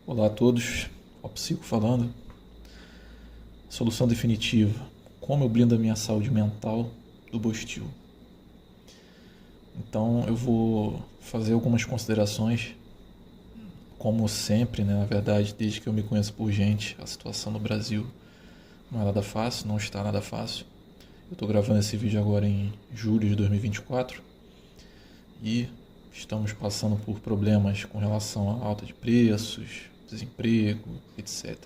Olá a todos, o Psico falando. Solução definitiva. Como eu blindo a minha saúde mental do Bostil. Então eu vou fazer algumas considerações, como sempre, né? Na verdade, desde que eu me conheço por gente, a situação no Brasil não é nada fácil, não está nada fácil. Eu estou gravando esse vídeo agora em julho de 2024 e estamos passando por problemas com relação à alta de preços, desemprego, etc.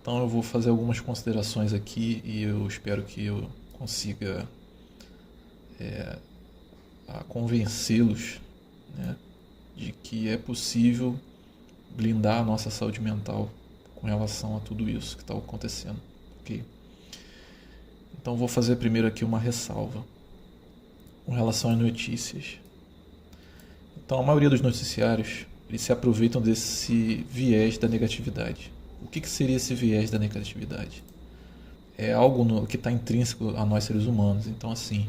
Então eu vou fazer algumas considerações aqui e eu espero que eu consiga convencê-los, né, de que é possível blindar a nossa saúde mental com relação a tudo isso que está acontecendo. Ok? Então vou fazer primeiro aqui uma ressalva com relação às notícias. Então a maioria dos noticiários eles se aproveitam desse viés da negatividade. O que seria esse viés da negatividade? É algo que está intrínseco a nós seres humanos. Então, assim,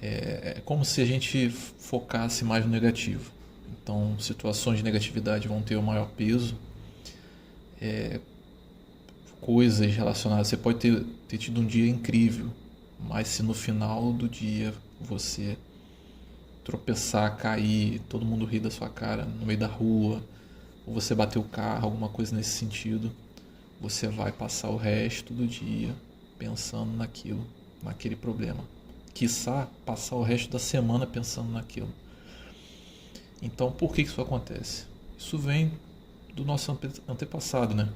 é como se a gente focasse mais no negativo. Então, situações de negatividade vão ter o maior peso. Coisas relacionadas... Você pode ter tido um dia incrível, mas se no final do dia você tropeçar, cair, todo mundo rir da sua cara no meio da rua, ou você bater o carro, alguma coisa nesse sentido, você vai passar o resto do dia pensando naquilo, naquele problema. Quiçá passar o resto da semana pensando naquilo. Então, por que isso acontece? Isso vem do nosso antepassado, né?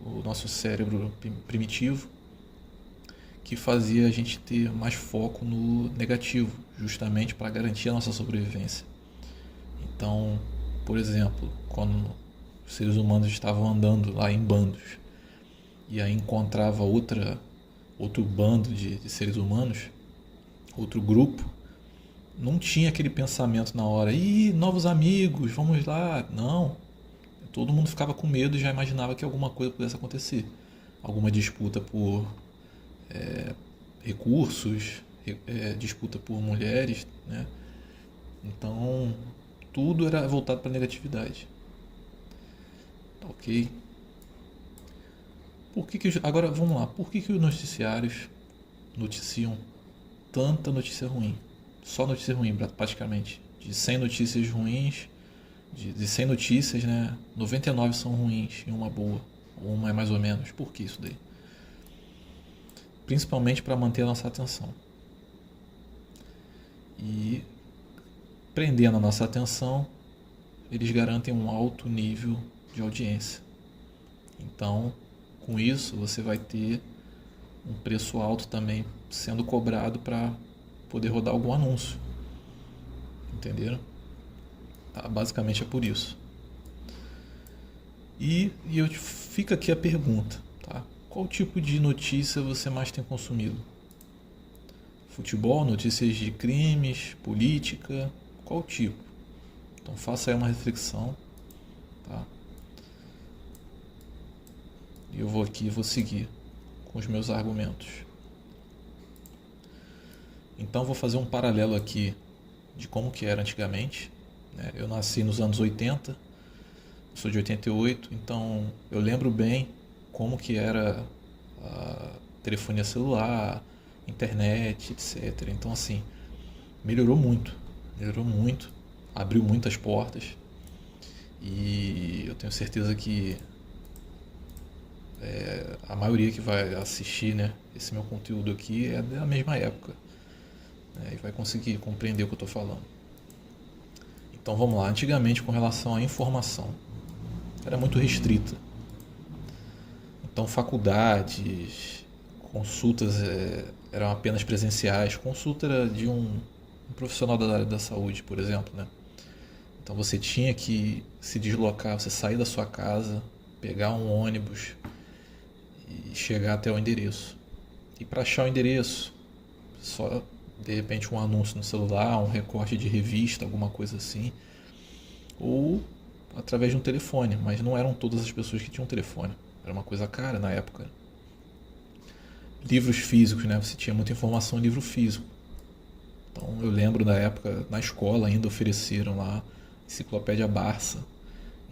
O nosso cérebro primitivo, que fazia a gente ter mais foco no negativo, justamente para garantir a nossa sobrevivência. Então, por exemplo, quando os seres humanos estavam andando lá em bandos e aí encontrava outro bando de seres humanos, outro grupo, não tinha aquele pensamento na hora, ih, novos amigos, vamos lá. Não, todo mundo ficava com medo e já imaginava que alguma coisa pudesse acontecer. Alguma disputa por recursos, disputa por mulheres, né? Então, tudo era voltado para a negatividade. Ok? Agora vamos lá, por que os noticiários noticiam tanta notícia ruim? Só notícia ruim, praticamente. De 100 notícias ruins, de 100 notícias, né, 99 são ruins e uma boa. Uma é mais ou menos. Por que isso daí? Principalmente para manter a nossa atenção. E prendendo a nossa atenção, eles garantem um alto nível de audiência. Então, com isso, você vai ter um preço alto também sendo cobrado para poder rodar algum anúncio. Entenderam? Tá, basicamente é por isso. E fica aqui a pergunta, tá? Qual tipo de notícia você mais tem consumido? Futebol, notícias de crimes, política, qual tipo? Então faça aí uma reflexão, tá? E eu vou seguir com os meus argumentos. Então vou fazer um paralelo aqui de como que era antigamente, né? Eu nasci nos anos 80, sou de 88, então eu lembro bem como que era a telefonia celular, internet, etc. Então assim, melhorou muito, abriu muitas portas e eu tenho certeza que a maioria que vai assistir, né, esse meu conteúdo aqui é da mesma época, né, e vai conseguir compreender o que eu estou falando. Então vamos lá, antigamente com relação à informação, era muito restrita. Então faculdades, consultas eram apenas presenciais, consulta era de um profissional da área da saúde, por exemplo, né? Então você tinha que se deslocar, você sair da sua casa, pegar um ônibus e chegar até o endereço. E para achar o endereço, só de repente um anúncio no celular, um recorte de revista, alguma coisa assim, ou através de um telefone, mas não eram todas as pessoas que tinham telefone. Era uma coisa cara na época. Livros físicos, né? Você tinha muita informação em livro físico. Então eu lembro da época, na escola ainda ofereceram lá Enciclopédia Barça,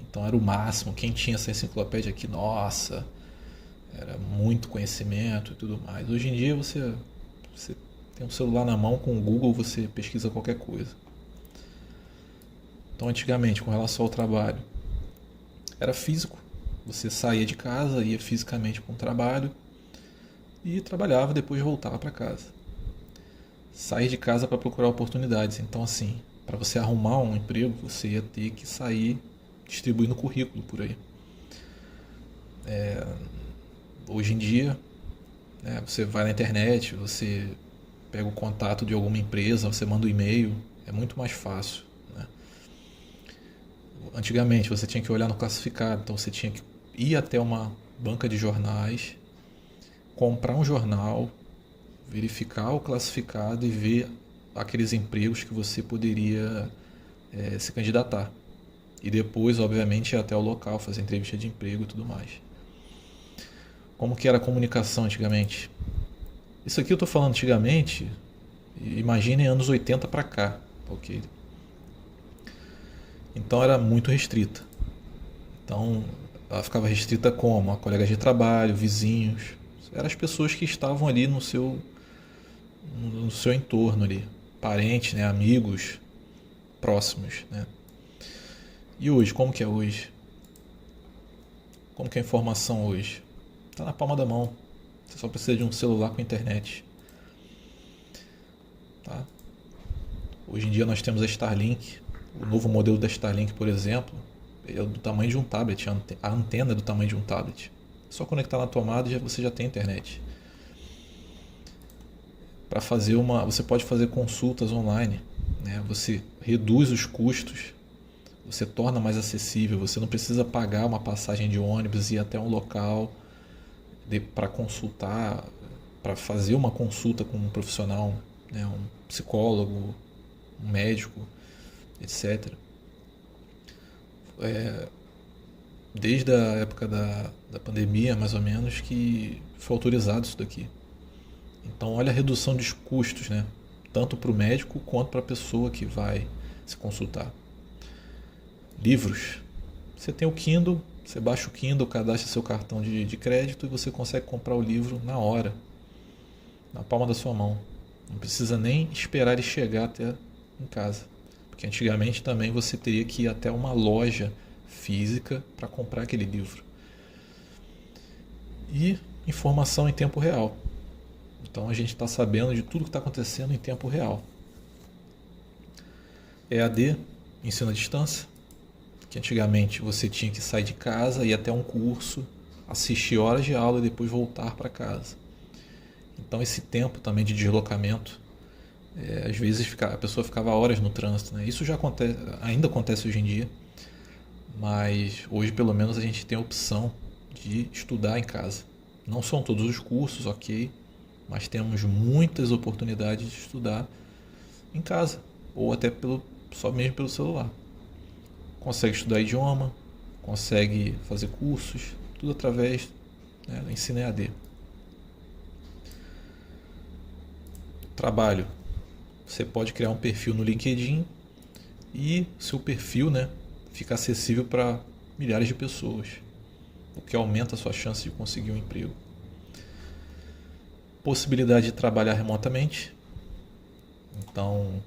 Então era o máximo. Quem tinha essa enciclopédia aqui, nossa, era muito conhecimento e tudo mais. Hoje em dia você tem um celular na mão, com o Google você pesquisa qualquer coisa. Então antigamente, com relação ao trabalho, era físico. Você saía de casa, ia fisicamente para um trabalho e trabalhava, depois voltava para casa. Sair de casa para procurar oportunidades. Então assim, para você arrumar um emprego, você ia ter que sair distribuindo currículo por aí. Hoje em dia, né, você vai na internet, você pega o contato de alguma empresa, você manda um e-mail, é muito mais fácil. Né? Antigamente você tinha que olhar no classificado, então você tinha que ir até uma banca de jornais, comprar um jornal, verificar o classificado e ver aqueles empregos que você poderia se candidatar. E depois, obviamente, ir até o local, fazer entrevista de emprego e tudo mais. Como que era a comunicação antigamente? Isso aqui eu estou falando antigamente, imaginem anos 80 para cá, ok? Então era muito restrita. Então ela ficava restrita como? A colegas de trabalho, vizinhos, eram as pessoas que estavam ali no seu entorno ali, parentes, né, amigos próximos, né? E hoje, como que é hoje? Como que é a informação hoje? Está na palma da mão. Você só precisa de um celular com internet. Tá? Hoje em dia nós temos a Starlink. O novo modelo da Starlink, por exemplo, ele é do tamanho de um tablet. A antena é do tamanho de um tablet. Só conectar na tomada e você já tem internet. Para fazer você pode fazer consultas online. Né? Você reduz os custos. Você torna mais acessível. Você não precisa pagar uma passagem de ônibus e ir até um local para consultar, para fazer uma consulta com um profissional, né, um psicólogo, um médico, etc. Desde a época da pandemia, mais ou menos, que foi autorizado isso daqui. Então, olha a redução dos custos, né? Tanto para o médico quanto para a pessoa que vai se consultar. Livros. Você tem o Kindle, você baixa o Kindle, cadastra seu cartão de crédito e você consegue comprar o livro na hora, na palma da sua mão. Não precisa nem esperar ele chegar até em casa. Porque antigamente também você teria que ir até uma loja física para comprar aquele livro. E informação em tempo real. Então a gente está sabendo de tudo que está acontecendo em tempo real. EAD, ensino à distância, que antigamente você tinha que sair de casa, ir até um curso, assistir horas de aula e depois voltar para casa. Então esse tempo também de deslocamento, às vezes a pessoa ficava horas no trânsito. Né? Isso já acontece, ainda acontece hoje em dia, mas hoje pelo menos a gente tem a opção de estudar em casa. Não são todos os cursos, ok, mas temos muitas oportunidades de estudar em casa, ou até só mesmo pelo celular. Consegue estudar idioma, consegue fazer cursos, tudo através do ensino EAD. Trabalho. Você pode criar um perfil no LinkedIn e seu perfil, fica acessível para milhares de pessoas, o que aumenta a sua chance de conseguir um emprego. Possibilidade de trabalhar remotamente. Então,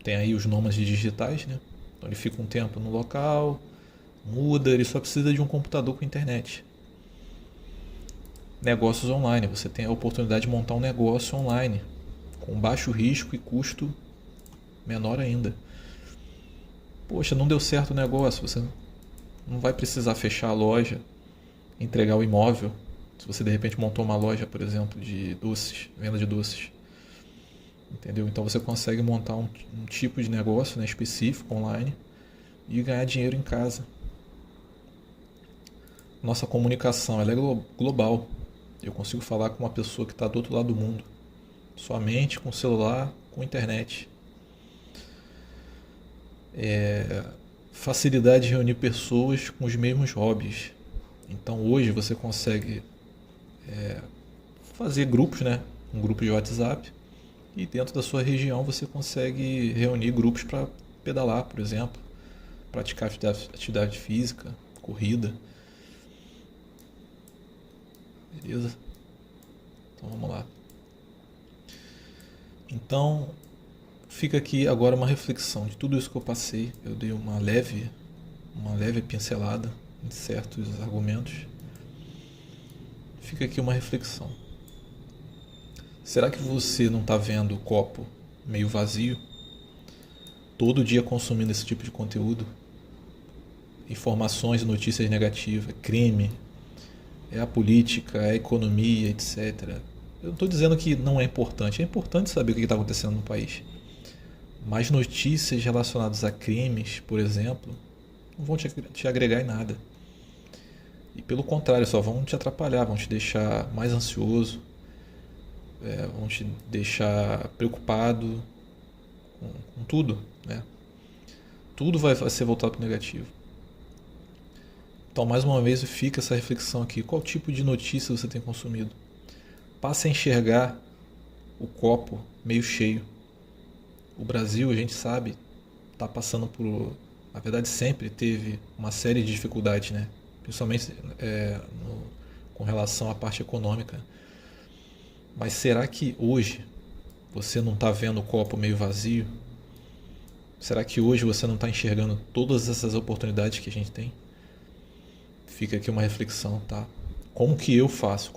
tem aí os nômades digitais, né? Então ele fica um tempo no local, muda, ele só precisa de um computador com internet. Negócios online, você tem a oportunidade de montar um negócio online, com baixo risco e custo menor ainda. Poxa, não deu certo o negócio, você não vai precisar fechar a loja, entregar o imóvel, se você de repente montou uma loja, por exemplo, de doces, venda de doces. Entendeu? Então você consegue montar um tipo de negócio específico online e ganhar dinheiro em casa. Nossa comunicação ela é global. Eu consigo falar com uma pessoa que está do outro lado do mundo, somente com celular, com internet. Facilidade de reunir pessoas com os mesmos hobbies. Então hoje você consegue fazer grupos, um grupo de WhatsApp, e dentro da sua região você consegue reunir grupos para pedalar, por exemplo, praticar atividade física, corrida. Beleza? Então vamos lá. Então fica aqui agora uma reflexão de tudo isso que eu passei. Eu dei uma leve pincelada em certos argumentos. Fica aqui uma reflexão. Será que você não está vendo o copo meio vazio? Todo dia consumindo esse tipo de conteúdo? Informações e notícias negativas, crime, é a política, é a economia, etc. Eu não estou dizendo que não é importante saber o que está acontecendo no país. Mas notícias relacionadas a crimes, por exemplo, não vão te agregar em nada. E pelo contrário, só vão te atrapalhar, vão te deixar mais ansioso, vão te deixar preocupado com tudo, né? Tudo vai ser voltado para o negativo. Então, mais uma vez, fica essa reflexão aqui. Qual tipo de notícia você tem consumido? Passe a enxergar o copo meio cheio. O Brasil, a gente sabe, está passando por... Na verdade, sempre teve uma série de dificuldades, né? Principalmente com relação à parte econômica. Mas será que hoje você não está vendo o copo meio vazio? Será que hoje você não está enxergando todas essas oportunidades que a gente tem? Fica aqui uma reflexão, tá? Como que eu faço?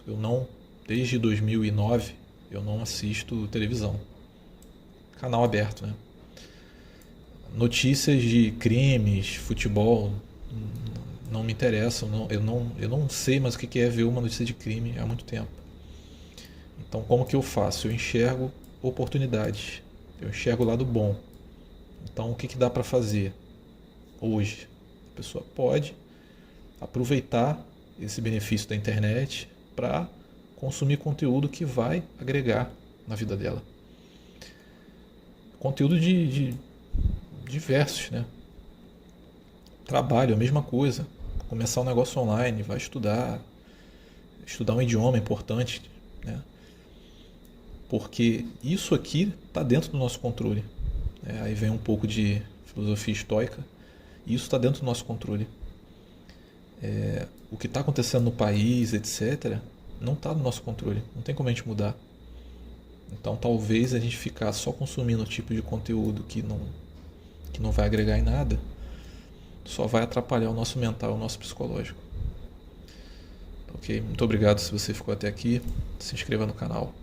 Eu não, desde 2009, eu não assisto televisão. Canal aberto, né? Notícias de crimes, futebol, não me interessam. Eu não sei mais o que é ver uma notícia de crime há muito tempo. Então, como que eu faço? Eu enxergo oportunidades. Eu enxergo o lado bom. Então, o que dá para fazer hoje? A pessoa pode aproveitar esse benefício da internet para consumir conteúdo que vai agregar na vida dela. Conteúdo de diversos, né? Trabalho, a mesma coisa. Começar um negócio online, vai estudar um idioma importante, né? Porque isso aqui está dentro do nosso controle. Aí vem um pouco de filosofia estoica. Isso está dentro do nosso controle. O que está acontecendo no país, etc., não está no nosso controle. Não tem como a gente mudar. Então, talvez a gente ficar só consumindo o tipo de conteúdo que não vai agregar em nada, só vai atrapalhar o nosso mental, o nosso psicológico. Ok? Muito obrigado se você ficou até aqui. Se inscreva no canal.